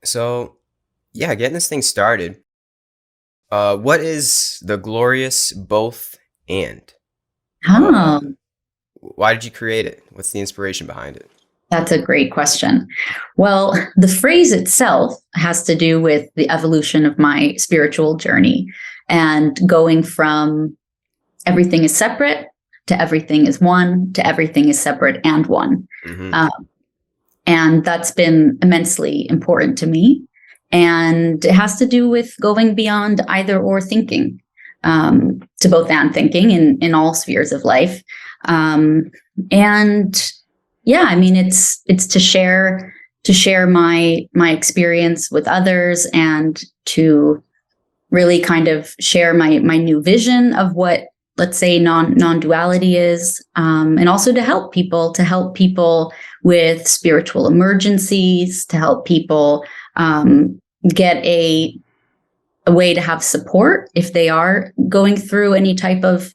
So, yeah, getting this thing started. What is the glorious both and? Uh, Oh, why did you create it? What's the inspiration behind it? that's a great question. Well, the phrase itself has to do with the evolution of my spiritual journey and going from everything is separate to everything is one to everything is separate and one. Hmm. Uh, and that's been immensely important to me. And it has to do with going beyond either or thinking, to both and thinking in all spheres of life. Um, and yeah, I mean, it's to share my experience with others and to really kind of share my new vision of what, let's say, non-duality is, and also to help people with spiritual emergencies, to help people get a way to have support if they are going through any type of,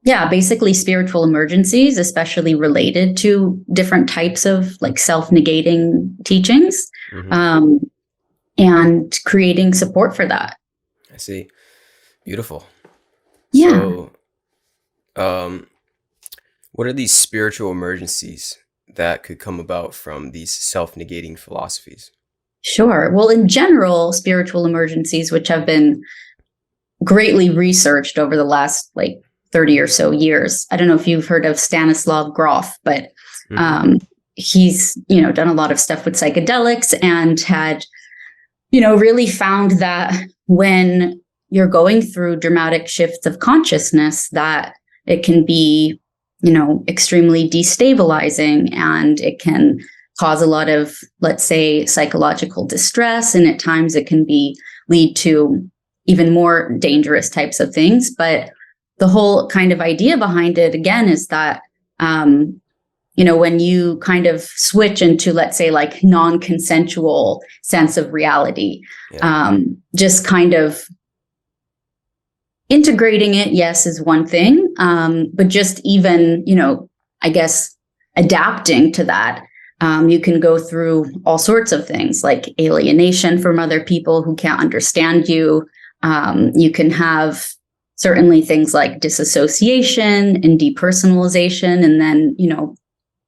yeah, basically spiritual emergencies, especially related to different types of like self-negating teachings, Hmm. um, and creating support for that. I see. Beautiful. Yeah. So, um, what are these spiritual emergencies that could come about from these self-negating philosophies? Sure. Well, in general, spiritual emergencies, which have been greatly researched over the last like 30 or so years. I don't know if you've heard of Stanislav Grof, but Hmm. um, he's, done a lot of stuff with psychedelics and had, really found that when you're going through dramatic shifts of consciousness, that it can be, extremely destabilizing, and it can cause a lot of, let's say, psychological distress. And at times it can lead to even more dangerous types of things. But the whole kind of idea behind it, again, is that, when you kind of switch into, let's say, like non-consensual sense of reality, Yeah. just kind of integrating it, yes, is one thing. But just even, I guess, adapting to that, you can go through all sorts of things like alienation from other people who can't understand you. You can have certainly things like disassociation and depersonalization. And then,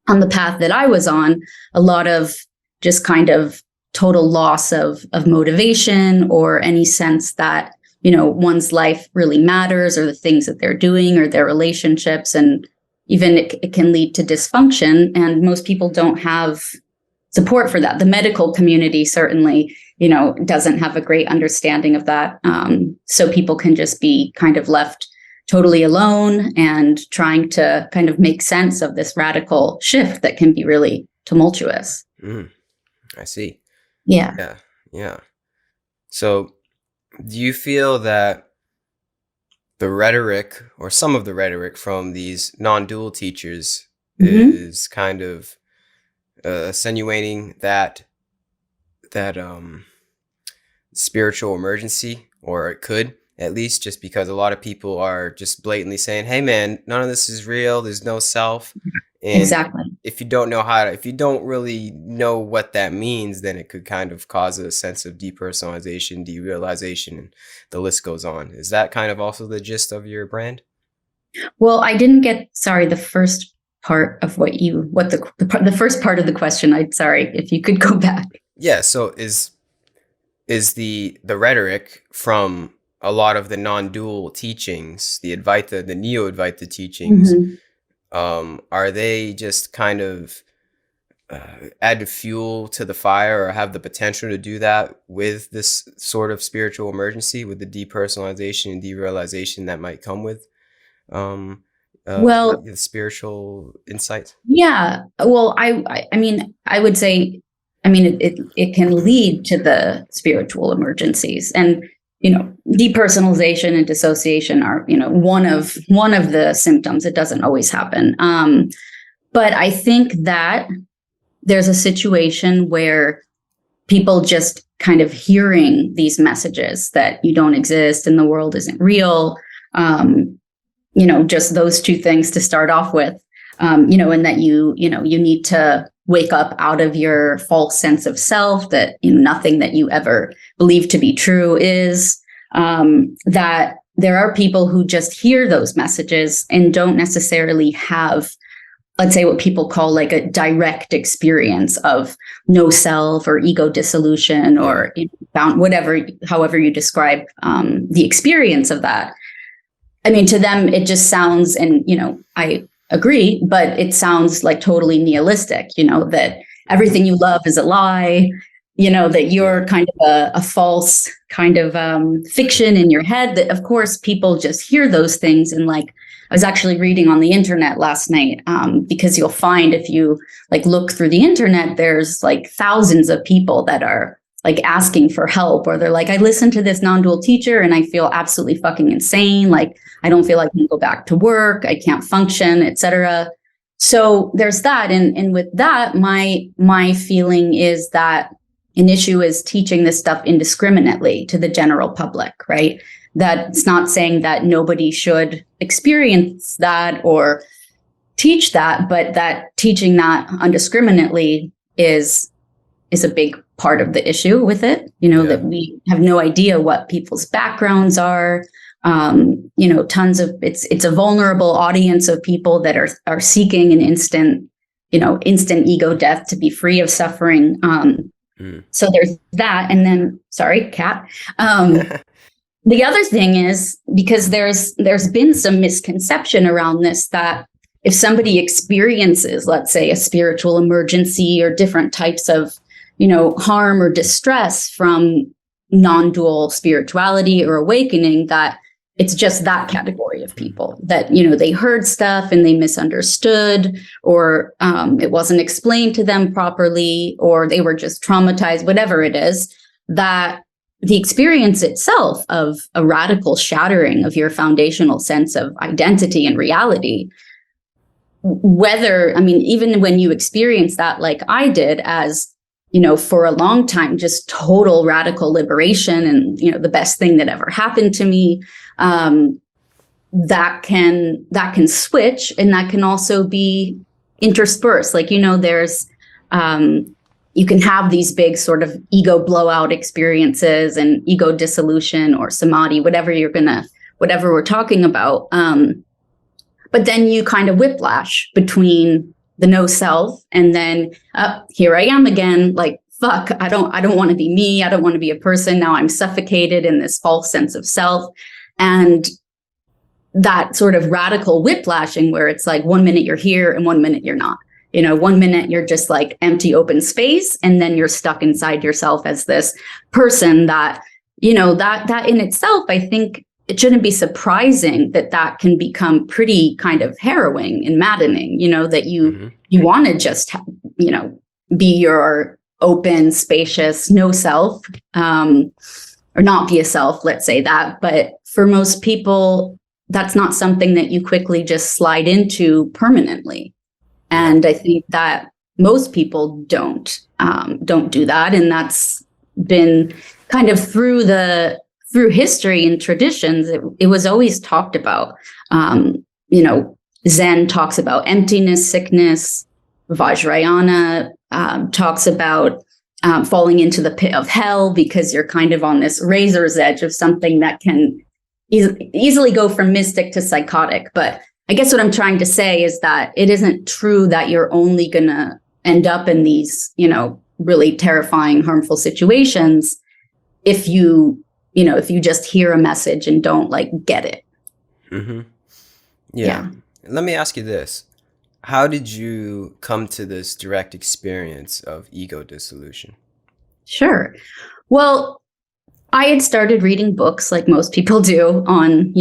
on the path that I was on, a lot of just kind of total loss of motivation or any sense that, one's life really matters, or the things that they're doing, or their relationships. And even it can lead to dysfunction. And most people don't have support for that. The medical community certainly, doesn't have a great understanding of that. So people can just be kind of left totally alone and trying to kind of make sense of this radical shift that can be really tumultuous. Mm, I see. Yeah. Yeah. Yeah. So, do you feel that the rhetoric or some of the rhetoric from these non-dual teachers Mm-hmm. is kind of attenuating that spiritual emergency, or it could at least, just because a lot of people are just blatantly saying, "Hey, man, none of this is real. There's no self." And Exactly. if you don't really know what that means, then it could kind of cause a sense of depersonalization, derealization, and the list goes on. Is that kind of also the gist of your brand? Well, I didn't get, sorry, the first part of the first part of the question. I sorry if you could go back. Yeah. So is the rhetoric from a lot of the non-dual teachings, the Advaita, the Neo-Advaita teachings, Mm-hmm. are they just kind of add fuel to the fire, or have the potential to do that with this sort of spiritual emergency, with the depersonalization and derealization that might come with um, Well, the spiritual insights? yeah. Well, I mean, I would say, I mean, it can lead to the spiritual emergencies, and depersonalization and dissociation are, one of the symptoms. It doesn't always happen, but I think that there's a situation where people just kind of hearing these messages that you don't exist and the world isn't real. Just those two things to start off with. and that you need to wake up out of your false sense of self, that nothing that you ever believe to be true is, that there are people who just hear those messages and don't necessarily have, let's say, what people call like a direct experience of no self or ego dissolution, or found whatever, however you describe the experience of that. I mean, to them, it just sounds, and, I agree, but it sounds like totally nihilistic, that everything you love is a lie, that you're kind of a false kind of fiction in your head, that of course people just hear those things. And like, I was actually reading on the internet last night, because you'll find if you like look through the internet, there's like thousands of people that are like asking for help, or they're like, I listened to this non-dual teacher and I feel absolutely fucking insane. Like, I don't feel like I can go back to work. I can't function, etc. So there's that. And with that, my feeling is that an issue is teaching this stuff indiscriminately to the general public, right? That it's not saying that nobody should experience that or teach that, but that teaching that indiscriminately is a big part of the issue with it, that we have no idea what people's backgrounds are. Tons of, it's a vulnerable audience of people that are seeking an instant ego death to be free of suffering. So there's that. And then, sorry, Kat. The other thing is, because there's been some misconception around this, that if somebody experiences, let's say, a spiritual emergency or different types of, harm or distress from non-dual spirituality or awakening, that it's just that category of people that, they heard stuff and they misunderstood, or it wasn't explained to them properly, or they were just traumatized, whatever it is, that the experience itself of a radical shattering of your foundational sense of identity and reality, even when you experience that, like I did, as for a long time, just total radical liberation and, the best thing that ever happened to me, that can switch, and that can also be interspersed. Like, there's, you can have these big sort of ego blowout experiences and ego dissolution or samadhi, whatever we're talking about. But then you kind of whiplash between the no self, and then here I am again, like, fuck, I don't want to be me. I don't want to be a person. Now I'm suffocated in this false sense of self. And that sort of radical whiplashing, where it's like 1 minute you're here and 1 minute you're not. 1 minute you're just like empty open space, and then you're stuck inside yourself as this person that, that in itself, I think it shouldn't be surprising that can become pretty kind of harrowing and maddening, that you want to just, be your open, spacious, no self, or not be a self, let's say that. But for most people, that's not something that you quickly just slide into permanently. And I think that most people don't do that. And that's been kind of through history and traditions. It was always talked about. Zen talks about emptiness, sickness. Vajrayana talks about falling into the pit of hell, because you're kind of on this razor's edge of something that can easily go from mystic to psychotic. But I guess what I'm trying to say is that it isn't true that you're only going to end up in these, really terrifying, harmful situations if you just hear a message and don't like get it. Mm-hmm. Yeah. Let me ask you this. How did you come to this direct experience of ego dissolution? Sure. Well, I had started reading books like most people do on,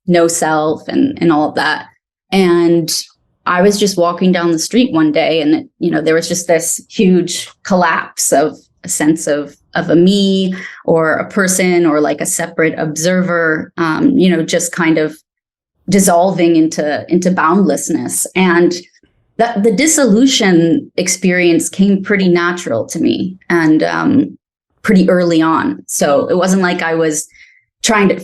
no self and all of that. And I was just walking down the street one day, and there was just this huge collapse of a sense of a me or a person or like a separate observer, just kind of dissolving into boundlessness. And the dissolution experience came pretty natural to me, and pretty early on. So it wasn't like I was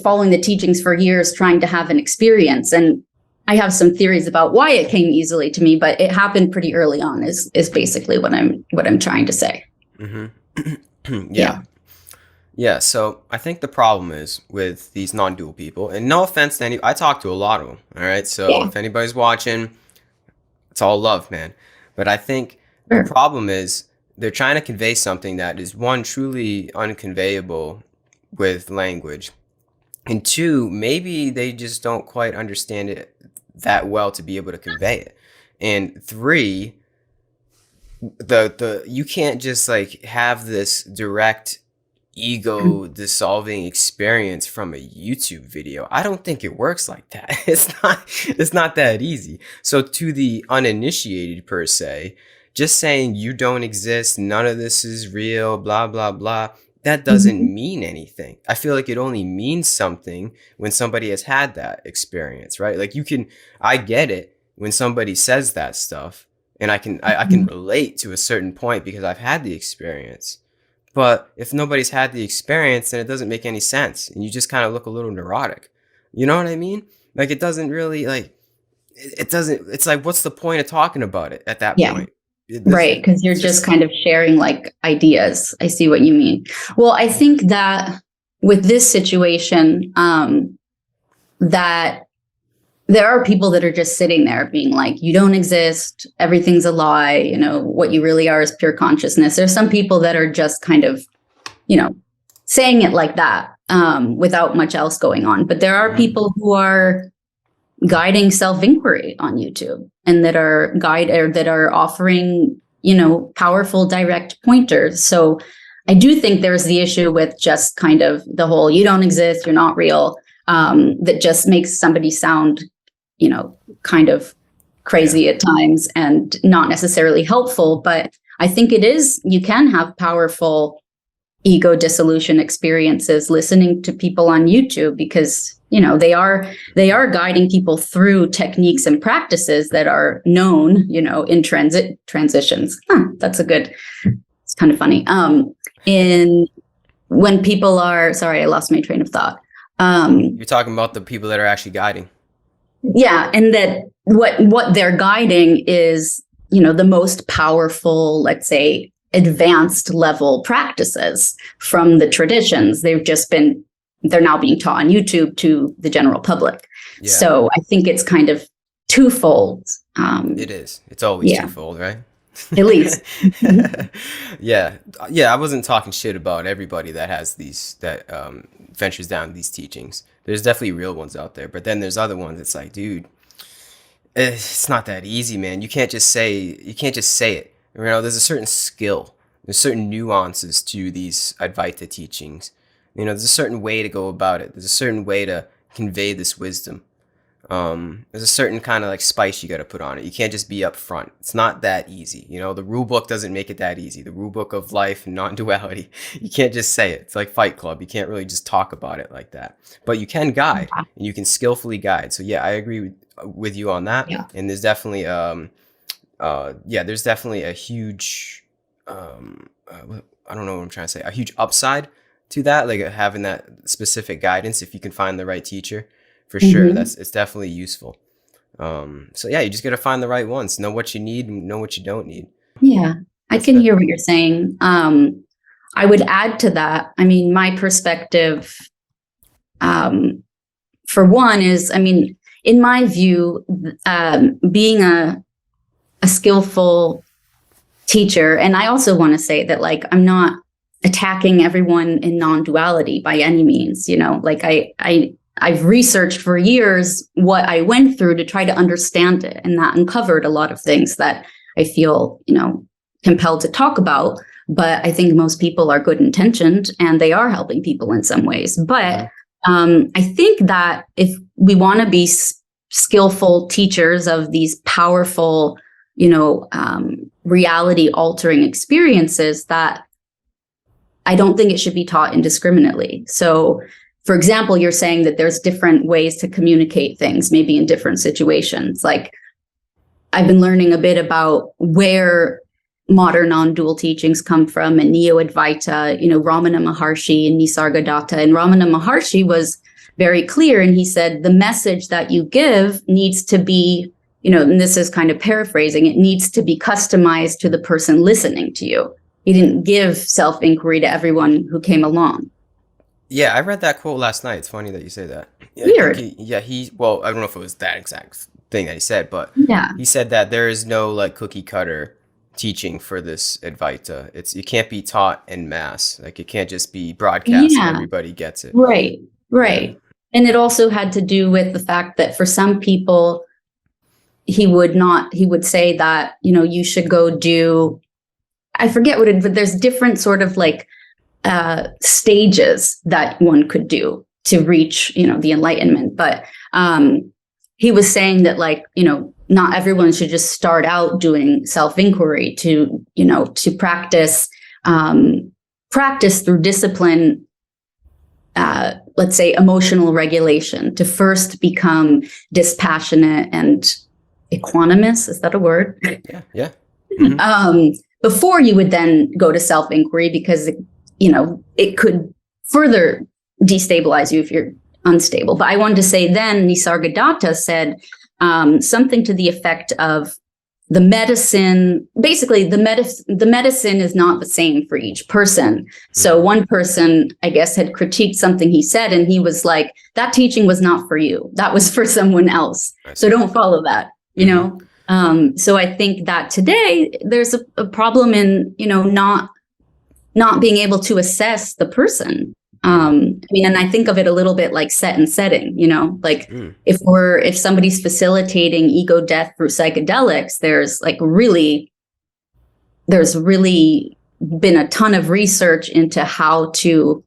following the teachings for years, trying to have an experience. And I have some theories about why it came easily to me, but it happened pretty early on is basically what I'm trying to say. Yeah. Yeah, so I think the problem is with these non-dual people, and no offense to any, I talk to a lot of them, all right? So Yeah. if anybody's watching, it's all love, man. But I think the Sure. problem is they're trying to convey something that is, one, truly unconveyable with language, and two, maybe they just don't quite understand it that well to be able to convey it. And three, the you can't just like have this direct ego dissolving experience from a YouTube video. I don't think it works like that. It's not that easy. So to the uninitiated per se, just saying you don't exist, none of this is real, blah blah blah, that doesn't Mhm. mean anything. I feel like it only means something when somebody has had that experience, right? Like I get it when somebody says that stuff, and I can relate to a certain point because I've had the experience. But if nobody's had the experience, then it doesn't make any sense. And you just kind of look a little neurotic. You know what I mean? Like it doesn't really like it doesn't it's like what's the point of talking about it at that Yeah. point? Right, because you're just kind of sharing like ideas. I see what you mean. Well, I think that with this situation, that there are people that are just sitting there being like, you don't exist, everything's a lie, what you really are is pure consciousness. There's some people that are just kind of, saying it like that, without much else going on. But there are people who are guiding self-inquiry on YouTube and that are offering, powerful direct pointers. So I do think there's the issue with just kind of the whole, you don't exist, you're not real, that just makes somebody sound, kind of crazy at times and not necessarily helpful. But I think you can have powerful ego dissolution experiences listening to people on YouTube because, they are guiding people through techniques and practices that are known, in transitions. That's it's kind of funny. When people are, sorry, I lost my train of thought. You're talking about the people that are actually guiding. Yeah, and that what they're guiding is, the most powerful, let's say, advanced level practices from the traditions. They're now being taught on YouTube to the general public. Yeah. So I think it's kind of twofold. It is. It's always twofold, right? At least. Yeah. I wasn't talking shit about everybody that has that ventures down these teachings. There's definitely real ones out there, but then there's other ones. It's like, dude, it's not that easy, man. You can't just say it. There's a certain skill. There's certain nuances to these advaita teachings. There's a certain way to go about it. There's a certain way to convey this wisdom. There's a certain kind of like spice you got to put on it. You can't just be upfront. It's not that easy. The rule book doesn't make it that easy. The rule book of life and non-duality, you can't just say it. It's like Fight Club. You can't really just talk about it like that. But you can guide, and you can skillfully guide. So yeah, I agree with you on that. Yeah. And there's definitely there's definitely a huge I don't know what I'm trying to say, a huge upside to that, like having that specific guidance if you can find the right teacher. For sure, it's definitely useful. So yeah, you just got to find the right ones, know what you need and know what you don't need. Yeah, I can hear what you're saying. I would add to that. I mean, my perspective, for one, is, in my view, being a skillful teacher, and I also want to say that, like, I'm not attacking everyone in non-duality by any means. I've researched for years what I went through to try to understand it, and that uncovered a lot of things that I feel, compelled to talk about. But I think most people are good intentioned and they are helping people in some ways. But I think that if we want to be skillful teachers of these powerful, reality altering experiences, that I don't think it should be taught indiscriminately. So, for example, you're saying that there's different ways to communicate things, maybe in different situations. Like, I've been learning a bit about where modern non-dual teachings come from, and Neo-Advaita, Ramana Maharshi and Nisargadatta. And Ramana Maharshi was very clear. And he said, the message that you give needs to be, and this is kind of paraphrasing, it needs to be customized to the person listening to you. He didn't give self-inquiry to everyone who came along. Yeah, I read that quote last night. It's funny that you say that. Yeah, Weird. Well, I don't know if it was that exact thing that he said, but Yeah. he said that there is no like cookie cutter teaching for this advaita. It can't be taught en masse. Like it can't just be broadcast and everybody gets it. Right. Yeah. And it also had to do with the fact that for some people, he would say that, you should go do, I forget but there's different sort of like stages that one could do to reach, the enlightenment. But he was saying that like, not everyone should just start out doing self-inquiry to practice through discipline, let's say emotional regulation, to first become dispassionate and equanimous. Is that a word? Yeah. Mm-hmm. Before you would then go to self-inquiry, because it could further destabilize you if you're unstable. But I wanted to say then Nisargadatta said something to the effect of the medicine, basically the medicine is not the same for each person. So one person, I guess, had critiqued something he said, and he was like, that teaching was not for you. That was for someone else. So don't follow that, So I think that today there's a problem in, not being able to assess the person. And I think of it a little bit like set and setting, like if somebody's facilitating ego death through psychedelics, there's really been a ton of research into how to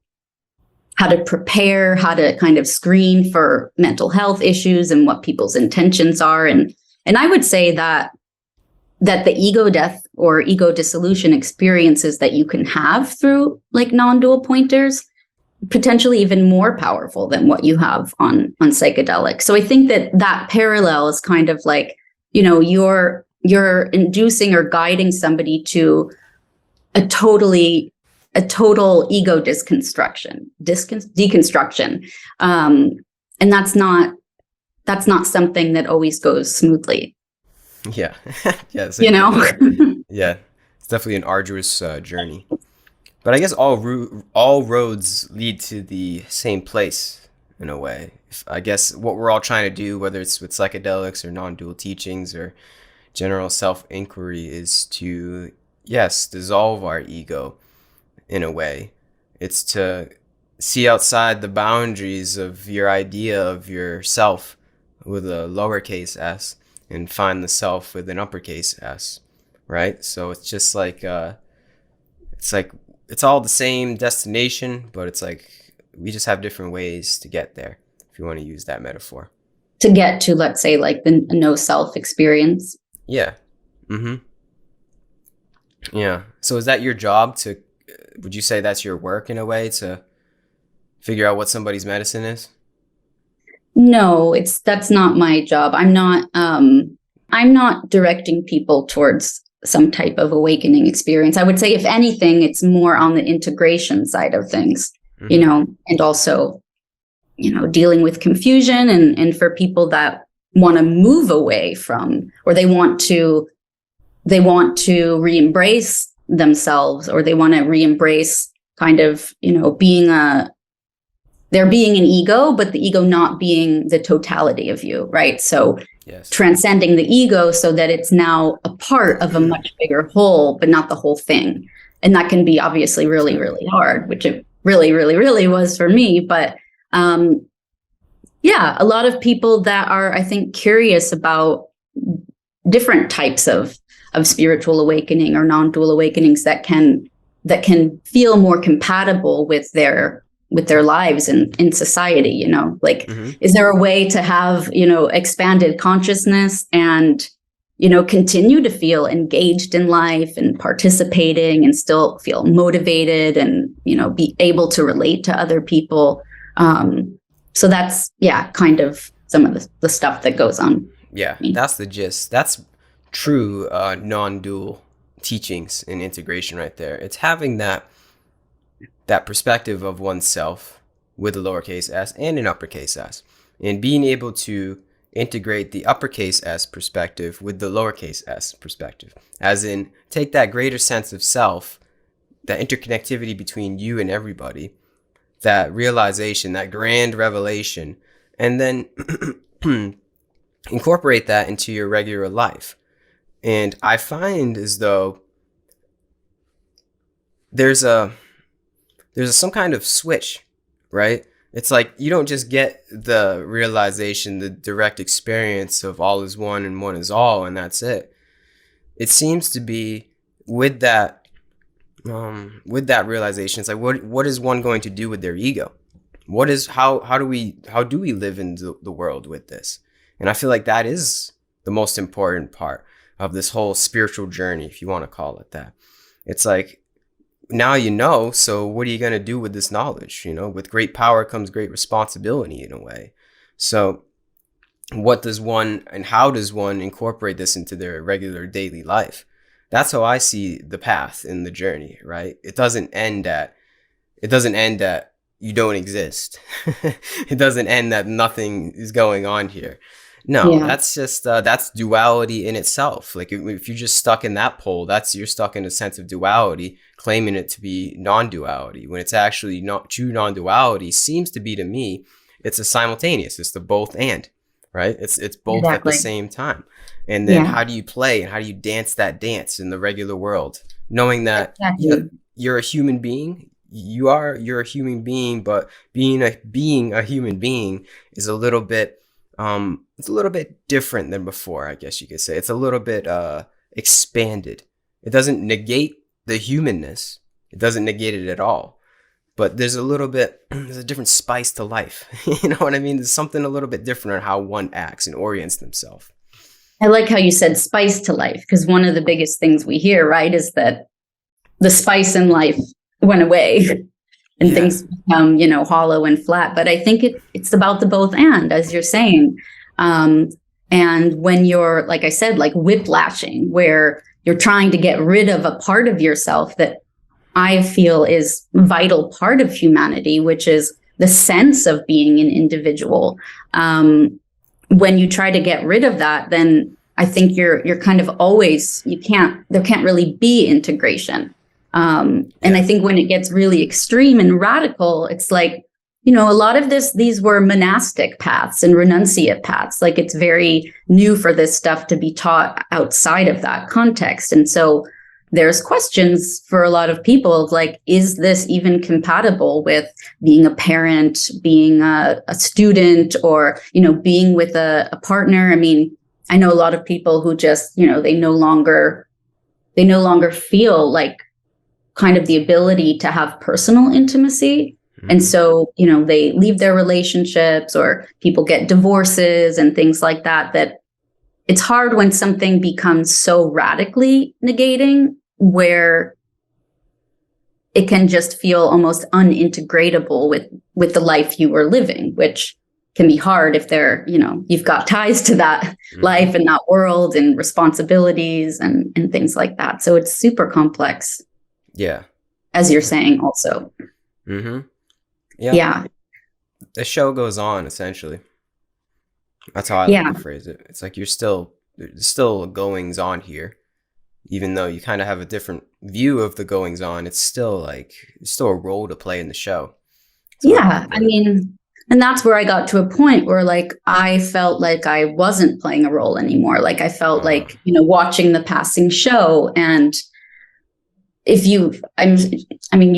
prepare, how to kind of screen for mental health issues and what people's intentions are. And I would say that the ego death or ego dissolution experiences that you can have through like non-dual pointers, potentially even more powerful than what you have on psychedelics. So I think that parallel is kind of like, you're inducing or guiding somebody to a total ego deconstruction. And that's not something that always goes smoothly. Yeah. Yeah. Yeah. It's definitely an arduous journey. But I guess all roads lead to the same place in a way. I guess what we're all trying to do, whether it's with psychedelics or non-dual teachings or general self-inquiry, is to, yes, dissolve our ego in a way. It's to see outside the boundaries of your idea of yourself with a lowercase s and find the self with an uppercase s, right? So it's just like, it's all the same destination, but it's like we just have different ways to get there, if you want to use that metaphor. To get to, let's say, like the no self experience. Yeah. Mm-hmm. Yeah. So is that your job would you say that's your work in a way, to figure out what somebody's medicine is? No, that's not my job. I'm not directing people towards some type of awakening experience. I would say, if anything, it's more on the integration side of things, and also, dealing with confusion and for people that want to move away from, or they want to re-embrace themselves, or they want to re-embrace kind of, there being an ego, but the ego not being the totality of you, right? So yes. Transcending the ego so that it's now a part of a much bigger whole, but not the whole thing. And that can be obviously really, really hard, which it really, really, really was for me. But a lot of people that are, I think, curious about different types of spiritual awakening or non-dual awakenings that can feel more compatible with their lives in society, is there a way to have, expanded consciousness and, continue to feel engaged in life and participating and still feel motivated and, be able to relate to other people. So that's, kind of some of the stuff that goes on. Yeah, that's the gist. That's true non-dual teachings and integration right there. It's having that perspective of oneself with a lowercase s and an uppercase s, and being able to integrate the uppercase s perspective with the lowercase s perspective, as in take that greater sense of self, that interconnectivity between you and everybody, that realization, that grand revelation, and then incorporate that into your regular life. And I find as though there's some kind of switch, right? It's like you don't just get the realization, the direct experience of all is one and one is all, and that's it. It seems to be with that realization, it's like what is one going to do with their ego? What is how do we live in the world with this? And I feel like that is the most important part of this whole spiritual journey, if you want to call it that. It's like, now you know, so what are you going to do with this knowledge? You know, with great power comes great responsibility in a way. So what does one and how does one incorporate this into their regular daily life? That's how I see the path in the journey, right? It doesn't end at you don't exist. It doesn't end that nothing is going on here. No, Yeah. that's just that's duality in itself. Like if you're just stuck in that pole, you're stuck in a sense of duality, claiming it to be non-duality, when it's actually not true. Non-duality seems to be, to me, it's a simultaneous. It's the both and, right? It's both at the Exactly. same time. And then Yeah. how do you play and how do you dance that dance in the regular world, knowing that Exactly. you're a human being. You're a human being, but being a human being is a little bit it's a little bit different than before, I guess you could say. It's a little bit expanded. It doesn't negate the humanness. It doesn't negate it at all. But there's a different spice to life. You know what I mean? There's something a little bit different on how one acts and orients themselves. I like how you said spice to life, because one of the biggest things we hear, right, is that the spice in life went away and Yeah. things become, hollow and flat. But I think it's about the both and, as you're saying. And when you're, like I said, like whiplashing, where you're trying to get rid of a part of yourself that I feel is a vital part of humanity, which is the sense of being an individual. When you try to get rid of that, then I think you're kind of always, there can't really be integration. And I think when it gets really extreme and radical, it's like, a lot of these were monastic paths and renunciate paths. Like, it's very new for this stuff to be taught outside of that context. And so there's questions for a lot of people of like, is this even compatible with being a parent, being a student, or, being with a partner? I mean, I know a lot of people who just, they no longer feel like kind of the ability to have personal intimacy. And so, they leave their relationships, or people get divorces and things like that, that it's hard when something becomes so radically negating, where it can just feel almost unintegratable with the life you were living, which can be hard if you've got ties to that life and that world and responsibilities and things like that. So it's super complex. Yeah. As you're saying also. Yeah. Yeah. The show goes on, essentially. That's how I like to phrase it. It's like there's still goings on here, even though you kind of have a different view of the goings on. It's still a role to play in the show. Yeah, I mean, and that's where I got to a point where like I felt like I wasn't playing a role anymore. Like I felt like, watching the passing show. And you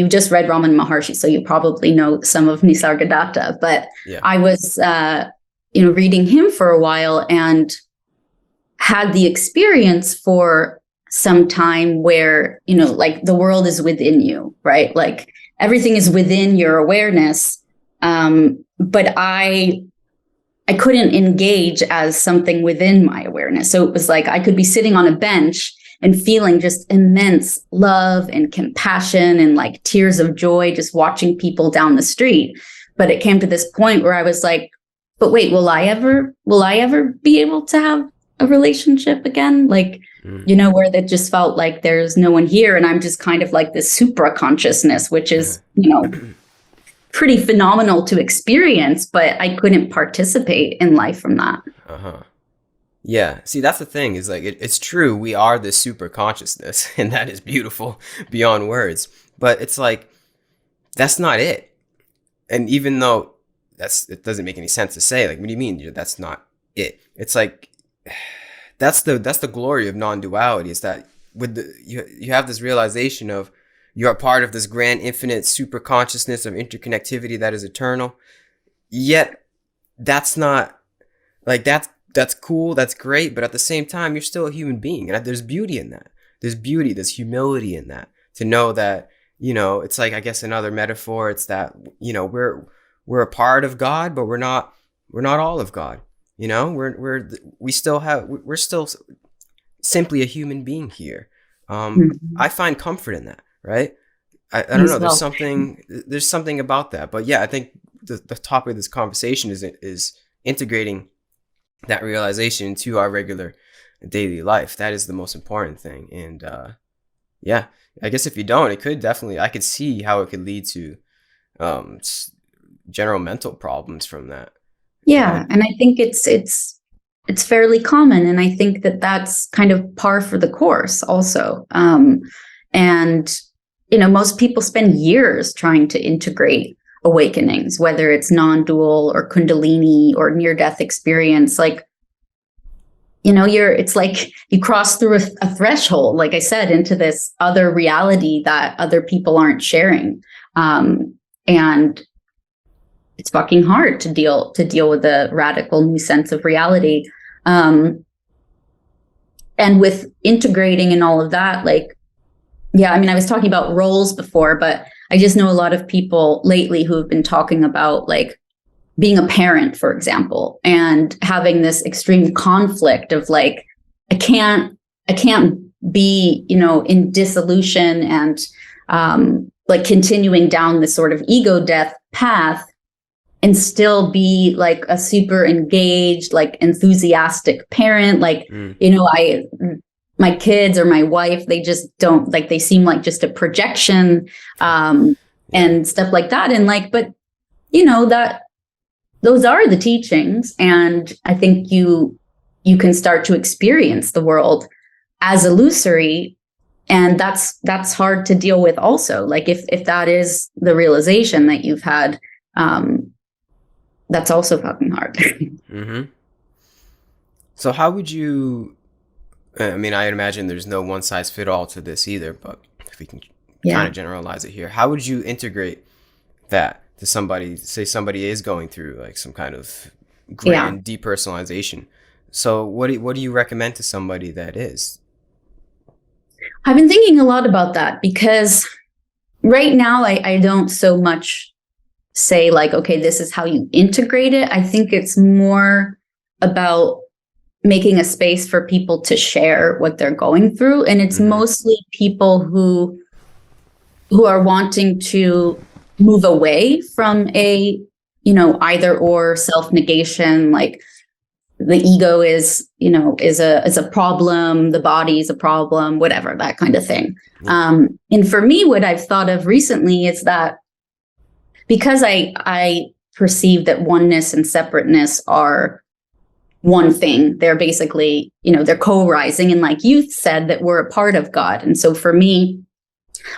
just read Raman Maharshi, so you probably know some of Nisargadatta, but yeah. I was, reading him for a while and had the experience for some time where, like the world is within you, right? Like everything is within your awareness. But I couldn't engage as something within my awareness. So it was like I could be sitting on a bench and feeling just immense love and compassion and like tears of joy just watching people down the street. But it came to this point where I was like, but wait, will I ever be able to have a relationship again? Like, where that just felt like there's no one here. And I'm just kind of like this supra consciousness, which is, pretty phenomenal to experience, but I couldn't participate in life from that. Yeah. See, that's the thing is like, it's true. We are this super consciousness and that is beautiful beyond words, but it's like, that's not it. And even though it doesn't make any sense to say, like, what do you mean that's not it? It's like, that's the glory of non-duality, is that with you have this realization of you are part of this grand infinite super consciousness of interconnectivity that is eternal. Yet that's not like that's cool, that's great, but at the same time you're still a human being, and there's beauty in that. There's humility in that, to know that, it's like, I guess another metaphor, it's that, we're a part of God, but we're not all of God. We're still simply a human being here. I find comfort in that, right? I don't know. There's something about that. But yeah, I think the topic of this conversation is integrating that realization into our regular daily life. That is the most important thing. And yeah, I guess if you don't, I could see how it could lead to general mental problems from that. Yeah, and I think it's fairly common, and I think that that's kind of par for the course also. And most people spend years trying to integrate awakenings, whether it's non-dual or kundalini or near-death experience. Like, it's like you cross through a threshold, like I said, into this other reality that other people aren't sharing, and it's fucking hard to deal with a radical new sense of reality. And with integrating and all of that, like, yeah, I mean, I was talking about roles before, but I just know a lot of people lately who have been talking about like being a parent, for example, and having this extreme conflict of like, I can't be, in dissolution and like continuing down this sort of ego death path and still be like a super engaged, like enthusiastic parent. Like, my kids or my wife, they just don't, like, they seem like just a projection, and stuff like that. And like, but that those are the teachings. And I think you can start to experience the world as illusory. And that's hard to deal with also. Like if that is the realization that you've had, that's also fucking hard. Mm-hmm. So how would you, I mean, I imagine there's no one size fit all to this either, but if we can kind of generalize it here, how would you integrate that to somebody, say somebody is going through like some kind of grand depersonalization? So what do you recommend to somebody that is? I've been thinking a lot about that, because right now I don't so much say like, okay, this is how you integrate it. I think it's more about making a space for people to share what they're going through. And it's mostly people who are wanting to move away from a, either or self-negation, like the ego is a problem, the body is a problem, whatever, that kind of thing. And for me, what I've thought of recently is that because I perceive that oneness and separateness are one thing, they're basically, they're co-rising. And like you said, that we're a part of God. And so for me,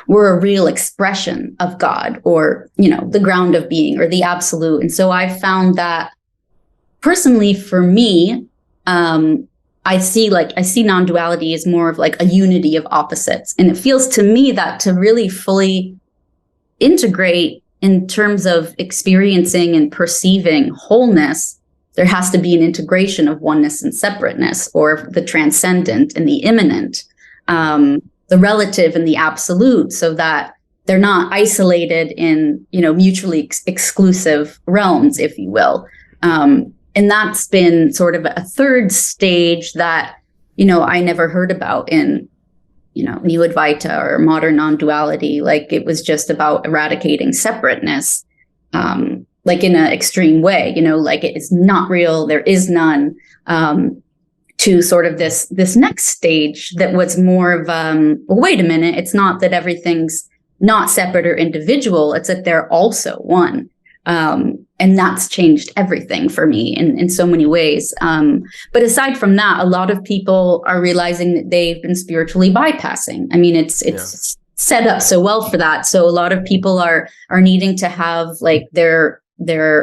we're a real expression of God, or, the ground of being, or the absolute. And so I found that personally for me, I see non-duality as more of like a unity of opposites. And it feels to me that to really fully integrate in terms of experiencing and perceiving wholeness, there has to be an integration of oneness and separateness, or the transcendent and the immanent, the relative and the absolute, so that they're not isolated in, mutually exclusive realms, if you will. And that's been sort of a third stage that, I never heard about in, New Advaita or modern non-duality. Like it was just about eradicating separateness, like in an extreme way, like it is not real, there is none, to sort of this next stage that was more of, well, wait a minute, it's not that everything's not separate or individual. It's that they're also one. And that's changed everything for me in so many ways. But aside from that, a lot of people are realizing that they've been spiritually bypassing. I mean, it's set up so well for that. So a lot of people are needing to have like their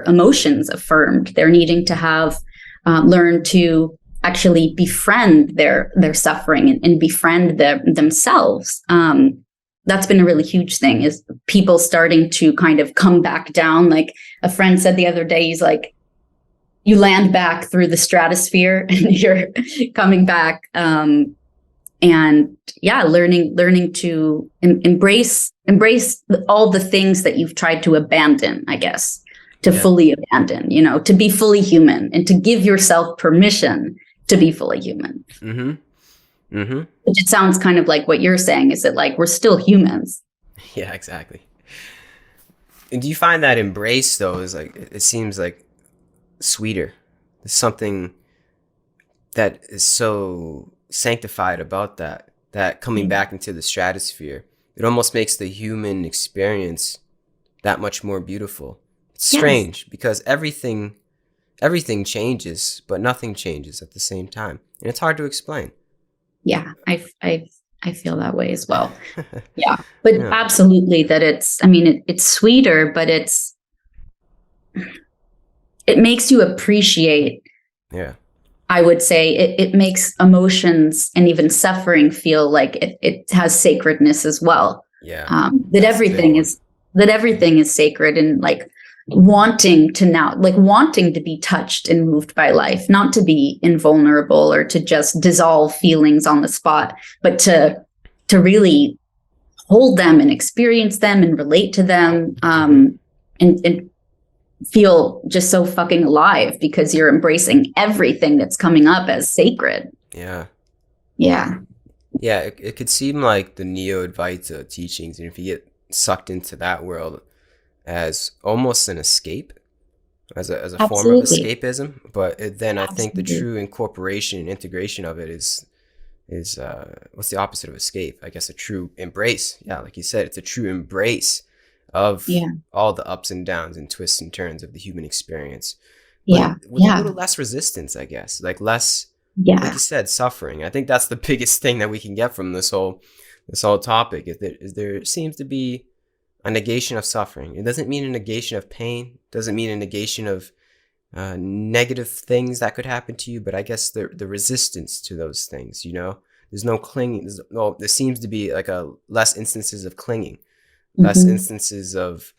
emotions affirmed. They're needing to have learn to actually befriend their suffering and befriend themselves. That's been a really huge thing, is people starting to kind of come back down. Like a friend said the other day, he's like, you land back through the stratosphere and you're coming back. And yeah, learning to embrace all the things that you've tried to abandon, I guess, to fully abandon, to be fully human and to give yourself permission to be fully human. Mm-hmm. Mm-hmm. Which it sounds kind of like what you're saying, is that like we're still humans. Yeah, exactly. And do you find that embrace though is like, it seems like sweeter? There's something that is so sanctified about that coming back into the stratosphere. It almost makes the human experience that much more beautiful. It's strange because everything changes, but nothing changes at the same time, and it's hard to explain. Yeah, I feel that way as well. Yeah, but absolutely that it's sweeter, but it makes you appreciate. Yeah. I would say it makes emotions and even suffering feel like it has sacredness as well. Yeah. That everything is sacred, and like wanting to be touched and moved by life, not to be invulnerable or to just dissolve feelings on the spot, but to really hold them and experience them and relate to them, and feel just so fucking alive because you're embracing everything that's coming up as sacred. Yeah. Yeah. Yeah. It could seem like the Neo-Advaita teachings, and if you get sucked into that world, as almost an escape, as a form of escapism. But then I think the true incorporation and integration of it is what's the opposite of escape? I guess a true embrace. Yeah, like you said, it's a true embrace of all the ups and downs and twists and turns of the human experience. But with a little less resistance, I guess, like less, like you said, suffering. I think that's the biggest thing that we can get from this whole topic, is there seems to be a negation of suffering. It doesn't mean a negation of pain. Doesn't mean a negation of negative things that could happen to you. But I guess the resistance to those things, there's no clinging. There seems to be like less instances of clinging, less instances of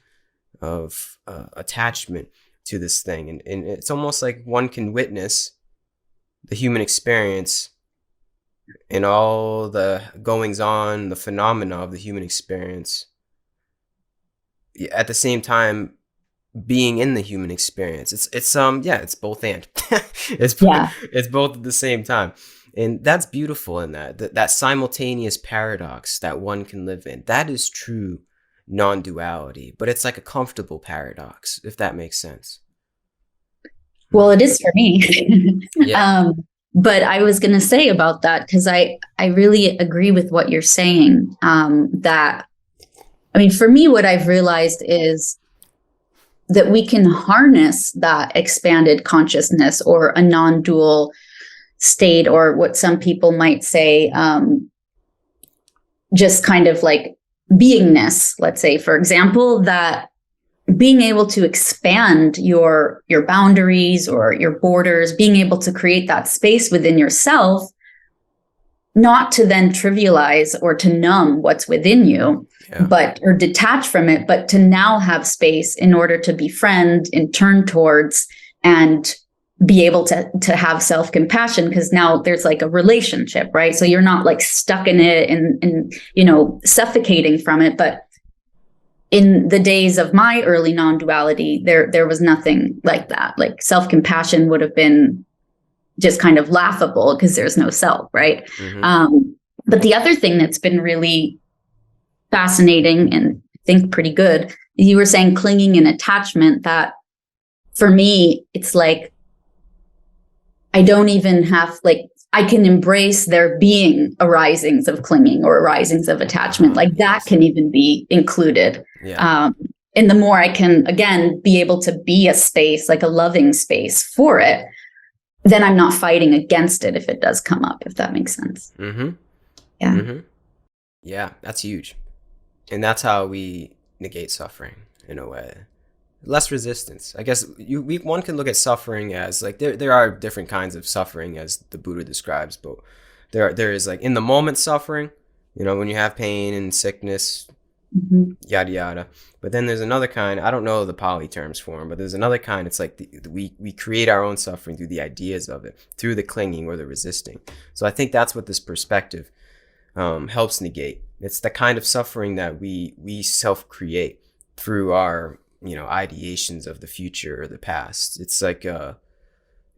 attachment to this thing. And it's almost like one can witness the human experience and all the goings on, the phenomena of the human experience, at the same time being in the human experience. It's both and it's both at the same time, and that's beautiful in that simultaneous paradox that one can live in. That is true non-duality, but it's like a comfortable paradox, if that makes sense. Well, it is for me. But I was going to say about that, because I really agree with what you're saying, that for me, what I've realized is that we can harness that expanded consciousness, or a non-dual state, or what some people might say, just kind of like beingness, let's say, for example, that being able to expand your boundaries or your borders, being able to create that space within yourself, not to then trivialize or to numb what's within you, or detach from it, but to now have space in order to befriend and turn towards and be able to have self-compassion, because now there's like a relationship, right? So you're not like stuck in it and suffocating from it. But in the days of my early non-duality, there was nothing like that. Like self-compassion would have been just kind of laughable because there's no self, right? But the other thing that's been really fascinating and I think pretty good, you were saying clinging and attachment, that for me, it's like, I don't even have, like, I can embrace there being arisings of clinging or arisings of attachment. Like that can even be included. Yeah. And the more I can, again, be able to be a space, like a loving space for it, then I'm not fighting against it if it does come up, if that makes sense. Mm-hmm. Yeah. Mm-hmm. Yeah, that's huge. And that's how we negate suffering in a way. Less resistance. I guess one can look at suffering as like there are different kinds of suffering as the Buddha describes, but there is like in the moment suffering, when you have pain and sickness, yada yada. But then there's another kind, I don't know the Pali terms for them, but there's another kind. It's like we create our own suffering through the ideas of it, through the clinging or the resisting. So I think that's what this perspective helps negate. It's the kind of suffering that we self-create through our ideations of the future or the past. It's like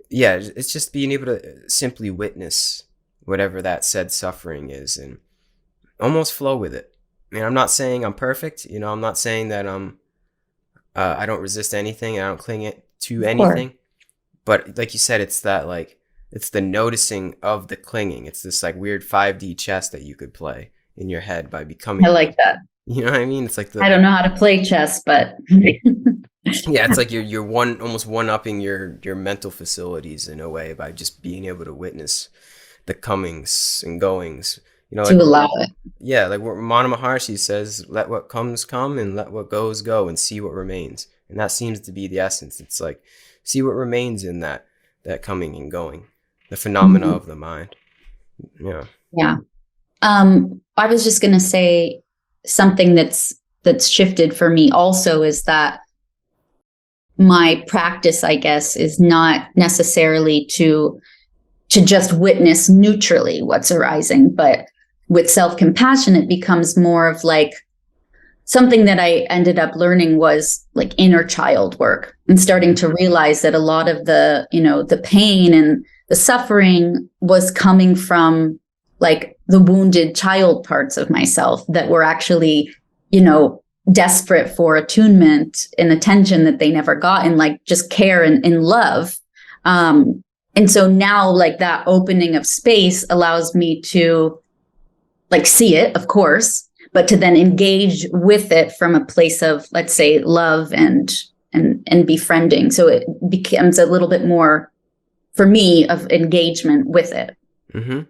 it's just being able to simply witness whatever that said suffering is and almost flow with it. I mean, I'm not saying I'm perfect. I'm not saying that I don't resist anything. I don't cling it to anything. But like you said, it's that like it's the noticing of the clinging. It's this like weird 5D chess that you could play in your head by becoming. I like that. You know what I mean? It's like I don't know how to play chess, but yeah, it's like you're almost one-upping your mental facilities in a way by just being able to witness the comings and goings. To allow it. Yeah, like what Ramana Maharshi says, let what comes come and let what goes go and see what remains. And that seems to be the essence. It's like see what remains in that coming and going, the phenomena of the mind. Yeah. Yeah. I was just going to say something that's shifted for me also is that my practice, I guess, is not necessarily to just witness neutrally what's arising, but with self-compassion, it becomes more of like something that I ended up learning was like inner child work and starting to realize that a lot of the, the pain and the suffering was coming from like the wounded child parts of myself that were actually, desperate for attunement and attention that they never got and like just care and love. And so now like that opening of space allows me to like see it, of course, but to then engage with it from a place of, let's say, love and befriending. So it becomes a little bit more, for me, of engagement with it. Mm-hmm.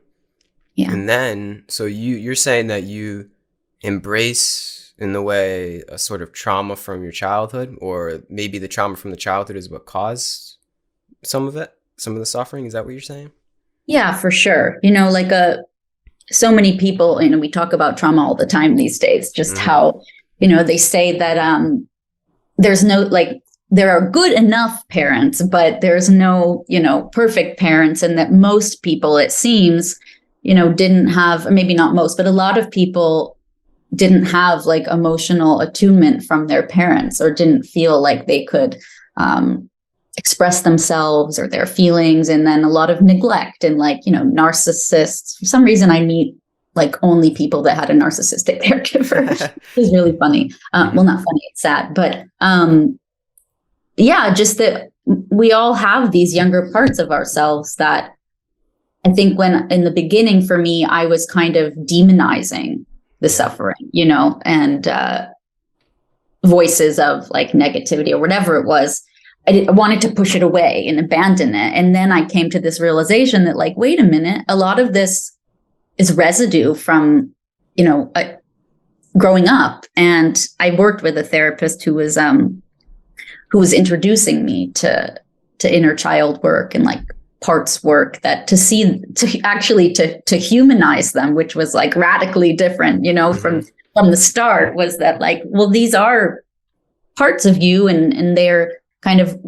Yeah. And then, so you're saying that you embrace, in the way, a sort of trauma from your childhood, or maybe the trauma from the childhood is what caused some of the suffering. Is that what you're saying? Yeah, for sure. So many people, we talk about trauma all the time these days, just how, they say that there's no, like, there are good enough parents, but there's no, perfect parents. And that most people, it seems, didn't have, or maybe not most, but a lot of people didn't have like emotional attunement from their parents or didn't feel like they could express themselves or their feelings. And then a lot of neglect and like, narcissists. For some reason, I meet like only people that had a narcissistic caregiver. It's really funny. Well, not funny, it's sad. But yeah, just that we all have these younger parts of ourselves that I think when in the beginning for me, I was kind of demonizing the suffering, and voices of like negativity or whatever it was. I wanted to push it away and abandon it. And then I came to this realization that like, wait a minute, a lot of this is residue from, growing up. And I worked with a therapist who was introducing me to inner child work and like parts work, that to humanize them, which was like radically different, from the start, was that like, well, these are parts of you and they're kind of,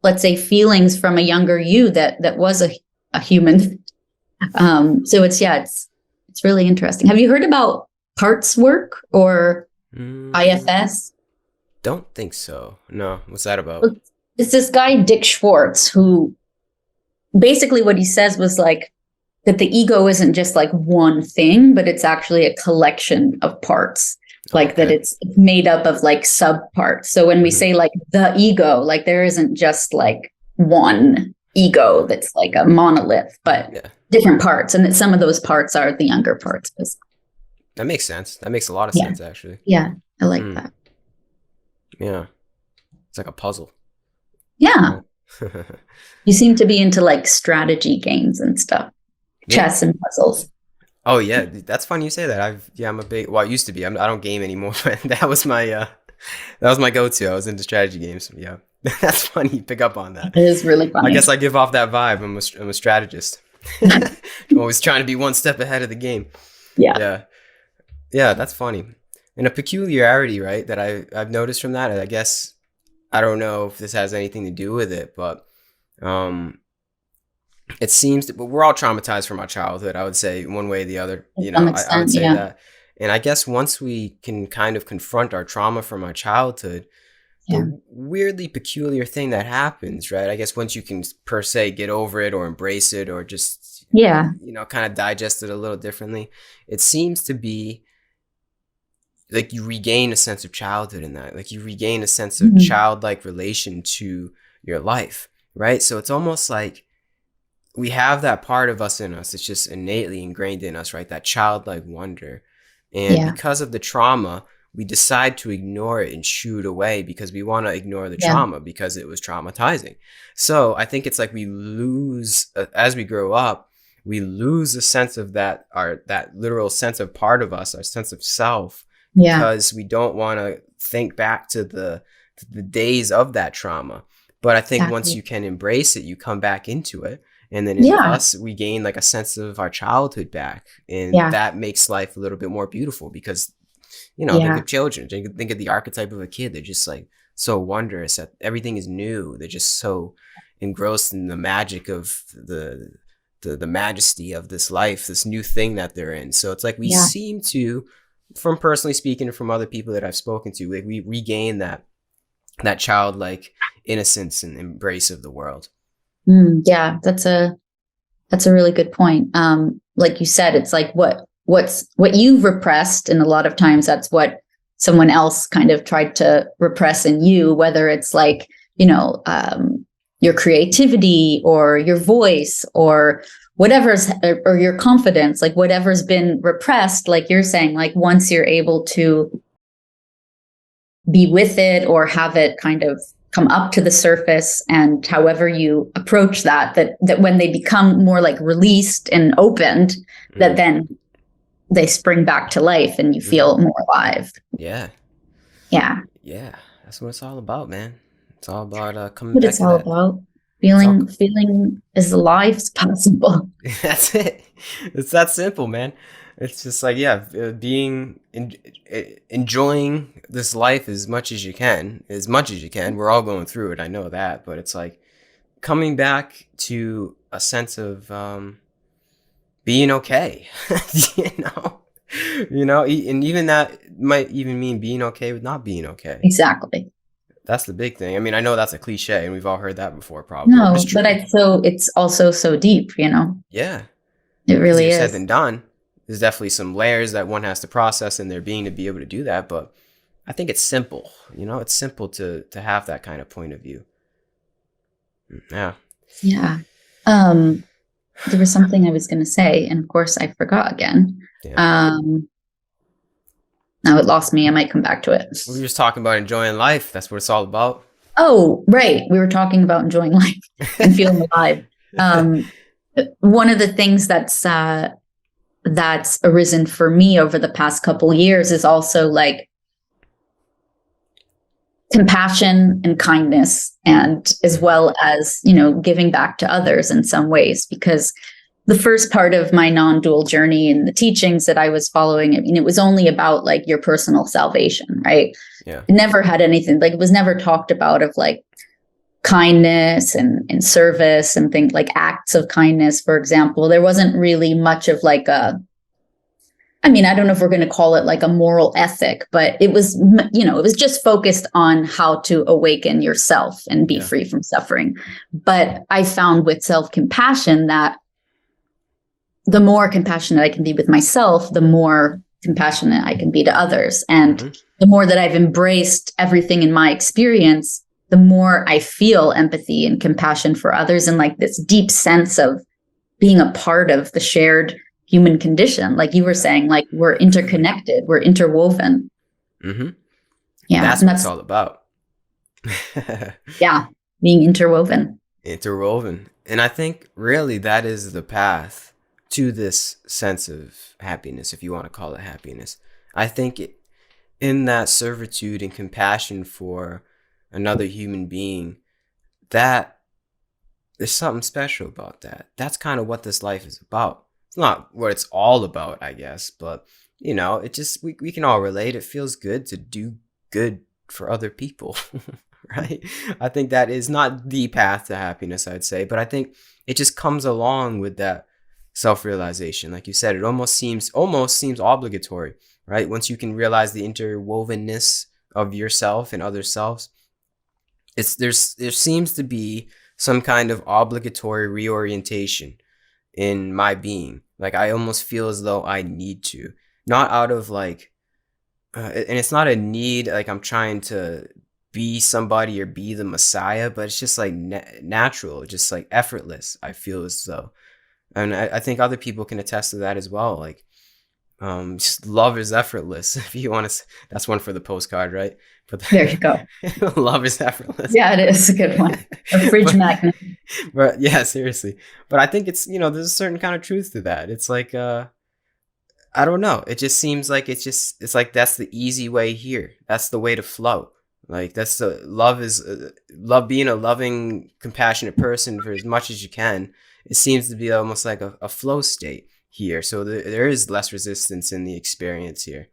let's say, feelings from a younger you that was a human. So it's really interesting. Have you heard about parts work or IFS? Don't think so. No. What's that about? It's this guy, Dick Schwartz, who basically what he says was like that the ego isn't just like one thing, but it's actually a collection of parts. Like that it's made up of like sub parts. So when we say like the ego, like there isn't just like one ego that's like a monolith, but Yeah. different parts. And that some of those parts are the younger parts. That makes sense. That makes a lot of Yeah. sense, actually. Yeah. I like that. Yeah. It's like a puzzle. Yeah. You seem to be into like strategy games and stuff, chess and puzzles. Oh yeah, that's funny you say that. I'm a big. Well, I used to be. I don't game anymore. But that was my go-to. I was into strategy games. Yeah, that's funny. You pick up on that. It is really funny. I guess I give off that vibe. I'm a strategist. I'm always trying to be one step ahead of the game. Yeah. Yeah. That's funny. And a peculiarity, right, that I've noticed from that. And I guess I don't know if this has anything to do with it, but it seems that, but we're all traumatized from our childhood, I would say, one way or the other. To some I would extent, say yeah. that. And I guess once we can kind of confront our trauma from our childhood, Yeah. the weirdly peculiar thing that happens, right? I guess once you can per se get over it or embrace it or just, Yeah. kind of digest it a little differently, it seems to be like you regain a sense of childhood in that. Like you regain a sense of childlike relation to your life, right? So it's almost like we have that part of us in us. It's just innately ingrained in us, right? That childlike wonder. And because of the trauma, we decide to ignore it and shoo it away because we want to ignore the trauma because it was traumatizing. So I think it's like we lose, as we grow up, we lose a sense of that literal sense of part of us, our sense of self, because we don't want to think back to the days of that trauma. But I think once you can embrace it, you come back into it. And then in us, we gain like a sense of our childhood back. And that makes life a little bit more beautiful because, think of children. Think of the archetype of a kid. They're just like so wondrous that everything is new. They're just so engrossed in the magic of the majesty of this life, this new thing that they're in. So it's like we seem to, from personally speaking and from other people that I've spoken to, like we regain that childlike innocence and embrace of the world. Yeah, that's a really good point. Like you said, it's like what you've repressed, and a lot of times that's what someone else kind of tried to repress in you, whether it's like, your creativity or your voice or whatever's, or your confidence, like whatever's been repressed, like you're saying, like once you're able to be with it or have it kind of come up to the surface, and however you approach that when they become more like released and opened, that then they spring back to life and you feel more alive. Yeah. That's what it's all about, man. It's all about coming back. It's all about feeling as alive as possible. That's it. It's that simple, man. It's just like, enjoying this life as much as you can. We're all going through it. I know that, but it's like coming back to a sense of being okay, and even that might even mean being okay with not being okay. Exactly. That's the big thing. I mean, I know that's a cliche and we've all heard that before probably. No, but it's also so deep, Yeah. It really is. Said than done. There's definitely some layers that one has to process in their being to be able to do that. But I think it's simple, it's simple to have that kind of point of view. Yeah. Yeah. There was something I was going to say, and of course I forgot again. Yeah. Now it lost me. I might come back to it. We were just talking about enjoying life. That's what it's all about. Oh, right. We were talking about enjoying life and feeling alive. One of the things that's arisen for me over the past couple of years is also like compassion and kindness, and as well as, giving back to others in some ways, because the first part of my non-dual journey and the teachings that I was following, it was only about like your personal salvation, right? Yeah. It never had anything, like it was never talked about of like kindness and service and things like acts of kindness, for example. There wasn't really much of like I don't know if we're going to call it like a moral ethic, but it was, it was just focused on how to awaken yourself and be free from suffering. But I found with self-compassion that the more compassionate I can be with myself, the more compassionate I can be to others. And the more that I've embraced everything in my experience, the more I feel empathy and compassion for others, and like this deep sense of being a part of the shared human condition. Like you were saying, like we're interconnected, we're interwoven. Mm-hmm. Yeah. That's And what it's all about. yeah, being interwoven. Interwoven. And I think really that is the path to this sense of happiness, if you want to call it happiness. I think in that servitude and compassion for another human being, that there's something special about that. That's kind of what this life is about. It's not what it's all about, I guess, but it just, we can all relate. It feels good to do good for other people, right? I think that is not the path to happiness, I'd say, but I think it just comes along with that self-realization. Like you said, it almost seems obligatory, right? Once you can realize the interwovenness of yourself and other selves, there seems to be some kind of obligatory reorientation in my being. Like I almost feel as though I need to, not out of like, and it's not a need, like I'm trying to be somebody or be the Messiah, but it's just like natural, just like effortless. I feel as though, and I think other people can attest to that as well. Like, just love is effortless. If you want to, that's one for the postcard, right? But There you go. love is effortless. Yeah, it is a good one. A fridge magnet. But yeah, seriously. But I think it's, there's a certain kind of truth to that. It's like, I don't know. It just seems like it's like that's the easy way here. That's the way to flow. Like that's the love being a loving, compassionate person for as much as you can. It seems to be almost like a flow state here. So there is less resistance in the experience here.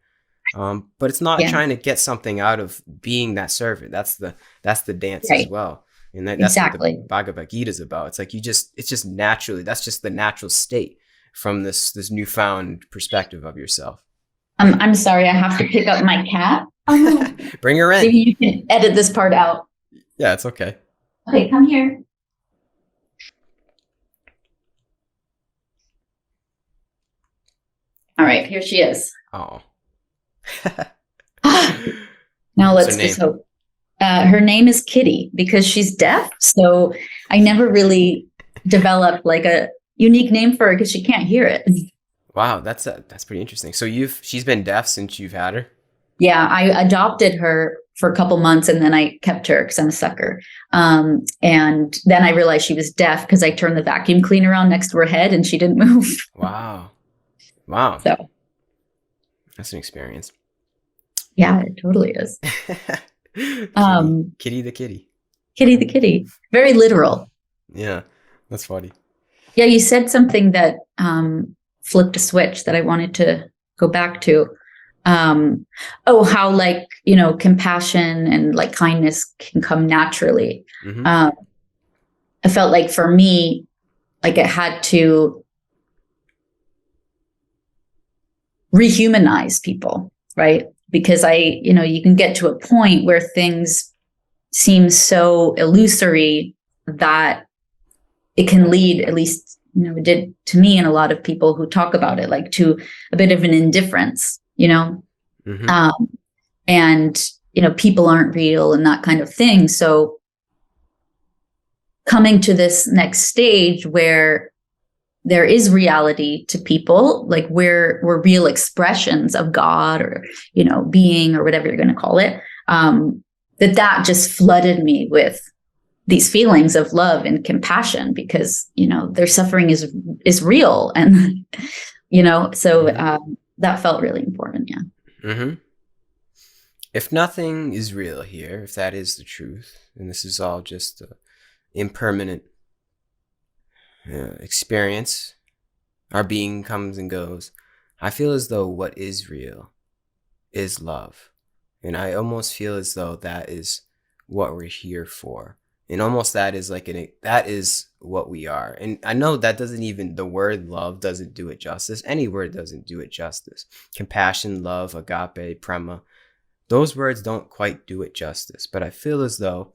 But it's not trying to get something out of being that servant. That's the dance as well. And that's exactly what the Bhagavad Gita is about. It's like it's just naturally, that's just the natural state from this newfound perspective of yourself. I'm sorry, I have to pick up my cat. Bring her in. Maybe you can edit this part out. Yeah, it's okay. Okay, come here. All right, here she is. Oh. Now let's just hope. Her name is Kitty because she's deaf. So I never really developed like a unique name for her because she can't hear it. Wow, that's pretty interesting. So she's been deaf since you've had her? Yeah, I adopted her for a couple months and then I kept her because I'm a sucker. And then I realized she was deaf because I turned the vacuum cleaner on next to her head and she didn't move. Wow. So that's an experience. Yeah, it totally is. Kitty the kitty. Kitty the kitty. Very literal. Yeah, that's funny. Yeah, you said something that flipped a switch that I wanted to go back to. How like, compassion and like kindness can come naturally. Mm-hmm. I felt like for me, like it had to rehumanize people, right? Because you can get to a point where things seem so illusory that it can lead, at least, it did to me and a lot of people who talk about it, like to a bit of an indifference, Mm-hmm. And, people aren't real and that kind of thing. So coming to this next stage where there is reality to people, like we're real expressions of God or, being or whatever you're going to call it, that just flooded me with these feelings of love and compassion because, their suffering is real. And, so that felt really important. Yeah. Mm-hmm. If nothing is real here, if that is the truth, and this is all just impermanent experience, our being comes and goes, I feel as though what is real is love. And I almost feel as though that is what we're here for. And almost that is that is what we are. And I know that the word love doesn't do it justice. Any word doesn't do it justice. Compassion, love, agape, prema, those words don't quite do it justice. But I feel as though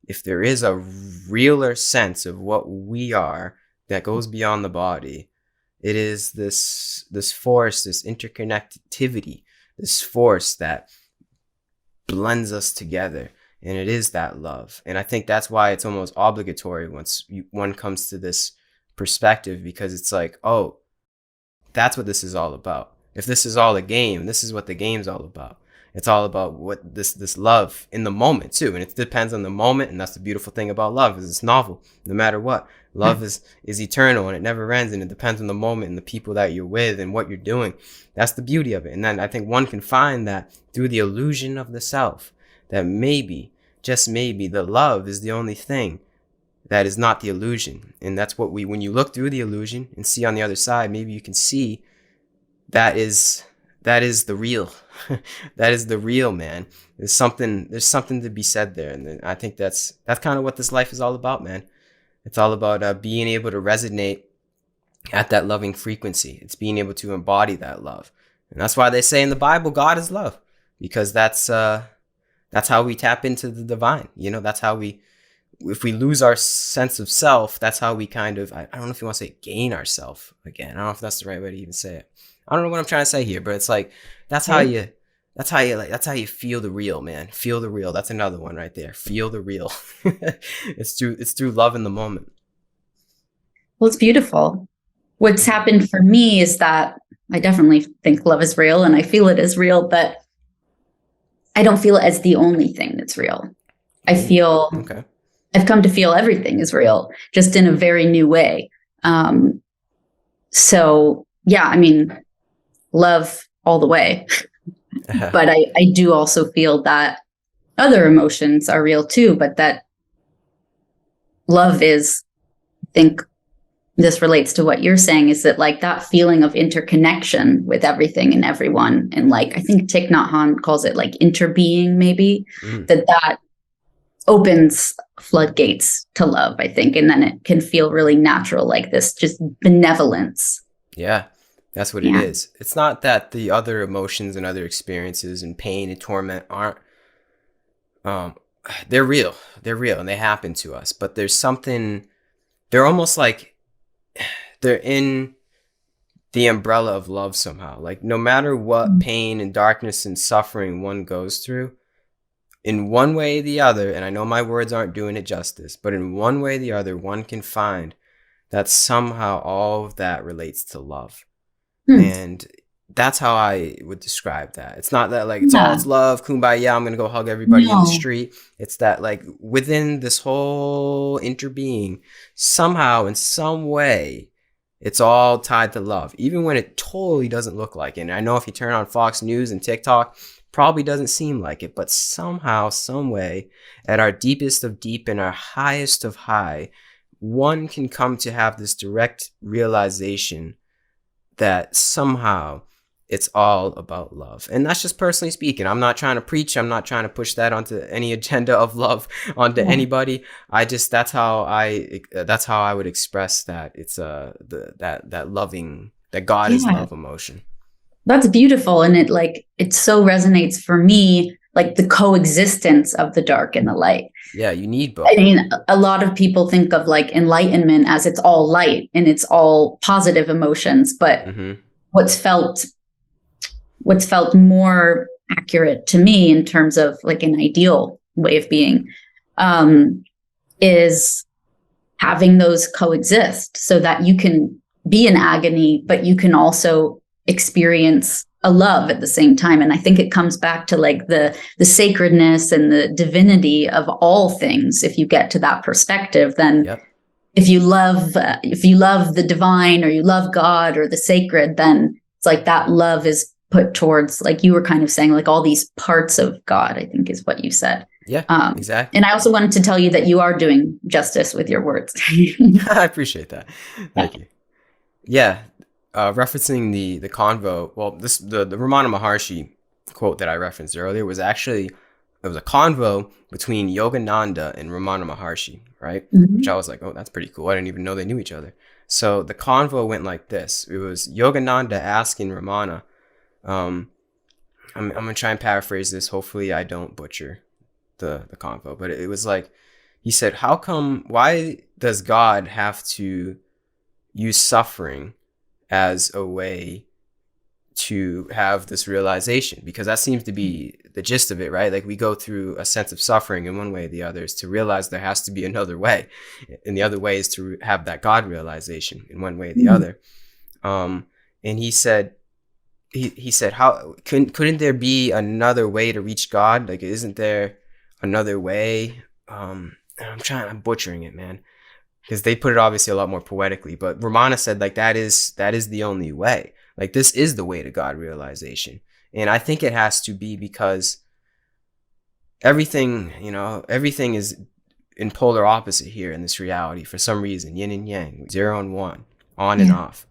if there is a realer sense of what we are that goes beyond the body, it is this force, this interconnectivity, this force that blends us together and it is that love. And I think that's why it's almost obligatory once one comes to this perspective, because it's like, oh, that's what this is all about. If this is all a game, this is what the game's all about. It's all about what this love in the moment too, and it depends on the moment. And that's the beautiful thing about love, is it's novel. No matter what, love is eternal, and it never ends, and it depends on the moment and the people that you're with and what you're doing. That's the beauty of it. And then I think one can find that through the illusion of the self, that maybe, just maybe, the love is the only thing that is not the illusion. And that's what when you look through the illusion and see on the other side, maybe you can see that is the real. That is the real, man. There's something to be said there. And I think that's kind of what this life is all about, man. It's all about being able to resonate at that loving frequency. It's being able to embody that love. And that's why they say in the Bible, God is love, because that's how we tap into the divine. That's how if we lose our sense of self, that's how we kind of, I don't know if you want to say gain ourself again. I don't know if that's the right way to even say it. I don't know what I'm trying to say here, but it's like, that's how you feel the real, man. Feel the real. That's another one right there. Feel the real. It's through love in the moment. Well, it's beautiful. What's happened for me is that I definitely think love is real, and I feel it is real, but I don't feel it as the only thing that's real. I feel, okay. I've come to feel everything is real, just in a very new way. So yeah, I mean, love all the way. But I do also feel that other emotions are real too, but that love is, I think this relates to what you're saying, is that like that feeling of interconnection with everything and everyone. And like, I think Thich Nhat Hanh calls it like interbeing, maybe, that opens floodgates to love, I think. And then it can feel really natural, like this just benevolence. Yeah. That's what it is. It's not that the other emotions and other experiences and pain and torment aren't, they're real. They're real and they happen to us. But there's something, they're almost like they're in the umbrella of love somehow. Like no matter what pain and darkness and suffering one goes through, in one way or the other, and I know my words aren't doing it justice, but in one way or the other, one can find that somehow all of that relates to love. And that's how I would describe that. It's not that like it's love, kumbaya, I'm gonna go hug everybody in the street. It's that like within this whole interbeing, somehow in some way, it's all tied to love, even when it totally doesn't look like it. And I know if you turn on Fox News and TikTok, probably doesn't seem like it, but somehow, some way, at our deepest of deep and our highest of high, one can come to have this direct realization that somehow it's all about love. And that's just personally speaking. I'm not trying to preach. I'm not trying to push that onto any agenda of love onto anybody. That's how I would express that. It's that loving, that God is love emotion. That's beautiful. And it so resonates for me, like the coexistence of the dark and the light. Yeah, you need both. I mean, a lot of people think of like enlightenment as it's all light and it's all positive emotions, but what's felt more accurate to me in terms of like an ideal way of being, is having those coexist so that you can be in agony, but you can also experience a love at the same time. And I think it comes back to like the sacredness and the divinity of all things. If you get to that perspective, then if you love the divine or you love God or the sacred, then it's like that love is put towards, like you were kind of saying, like all these parts of God, I think is what you said. Yeah, exactly. And I also wanted to tell you that you are doing justice with your words. I appreciate that. Thank you. Yeah. Referencing the convo, well, the Ramana Maharshi quote that I referenced earlier was actually, it was a convo between Yogananda and Ramana Maharshi, right? Which I was like, oh, that's pretty cool. I didn't even know they knew each other. So the convo went like this. It was Yogananda asking Ramana, I'm gonna try and paraphrase this. Hopefully I don't butcher the convo, but it was like, he said, why does God have to use suffering as a way to have this realization, because that seems to be the gist of it, right? Like we go through a sense of suffering in one way or the other is to realize there has to be another way, and the other way is to have that God realization in one way or the other. And he said how couldn't there be another way to reach God? Like, isn't there another way? I'm butchering it, man, because they put it obviously a lot more poetically, but Romana said like that is the only way. Like, this is the way to God realization. And I think it has to be because everything is in polar opposite here in this reality for some reason, yin and yang, 0 and 1, on and off.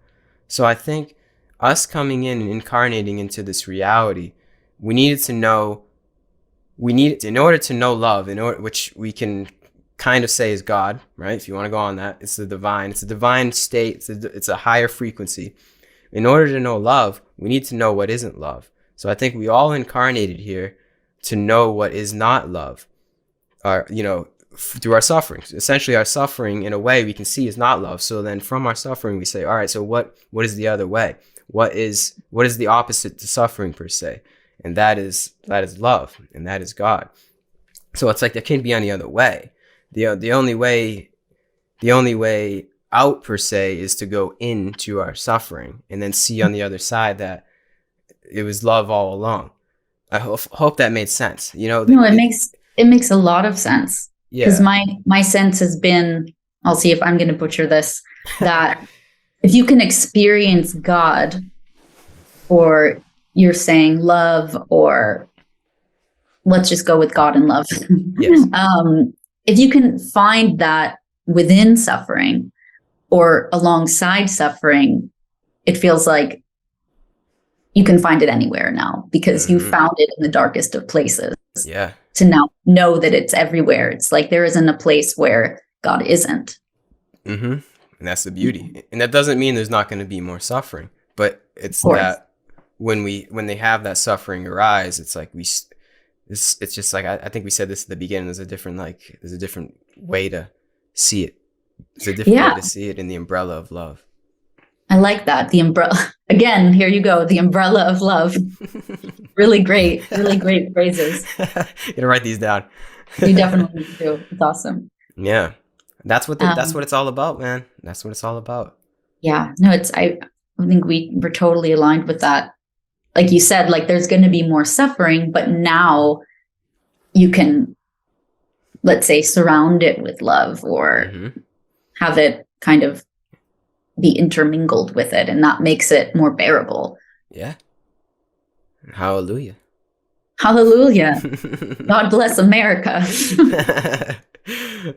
So I think us coming in and incarnating into this reality, in order to know love, which we can kind of say is God, right? If you want to go on that, it's a divine state. It's a higher frequency. In order to know love, we need to know what isn't love. So I think we all incarnated here to know what is not love, through our suffering. Essentially, our suffering, in a way, we can see is not love. So then from our suffering, we say, all right, so what is the other way? What is the opposite to suffering, per se? And that is love, and that is God. So it's like there can't be any other way. The only way out, per se, is to go into our suffering and then see on the other side that it was love all along. I hope that made sense. No, it makes a lot of sense. Because my sense has been, I'll see if I'm going to butcher this, that if you can experience God, or you're saying love, or let's just go with God and love. Yes. If you can find that within suffering or alongside suffering, it feels like you can find it anywhere now, because you found it in the darkest of places. Yeah. To now know that it's everywhere. It's like there isn't a place where God isn't. And that's the beauty. And that doesn't mean there's not going to be more suffering, but it's that when they have that suffering arise, it's like it's just like, I think we said this at the beginning, there's a different way to see it. There's a different way to see it in the umbrella of love. I like that. The umbrella. Again, here you go. The umbrella of love. Really great phrases. You gotta write these down. You definitely do. It's awesome. Yeah. That's what it's all about, man. That's what it's all about. Yeah. No, I think we're totally aligned with that. Like you said, like there's going to be more suffering, but now you can, let's say, surround it with love, or have it kind of be intermingled with it, and that makes it more bearable. Yeah. Hallelujah. Hallelujah. God bless America.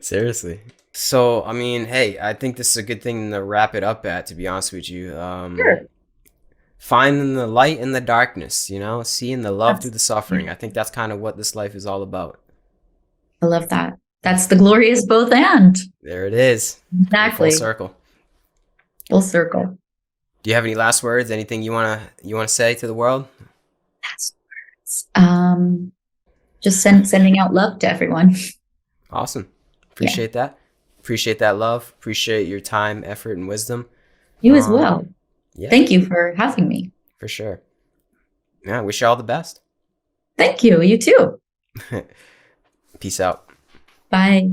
Seriously. So, I mean, hey, I think this is a good thing to wrap it up at, to be honest with you. Sure. Finding the light in the darkness, seeing the love through the suffering. I think that's kind of what this life is all about. I love that. That's the glorious both and. There it is. Exactly. Full circle. Full circle. Do you have any last words? Anything you wanna say to the world? Last words. Just sending out love to everyone. Awesome. Appreciate that. Appreciate that love. Appreciate your time, effort, and wisdom. You as well. Yeah. Thank you for having me. For sure. Yeah, wish you all the best. Thank you. You too. Peace out. Bye.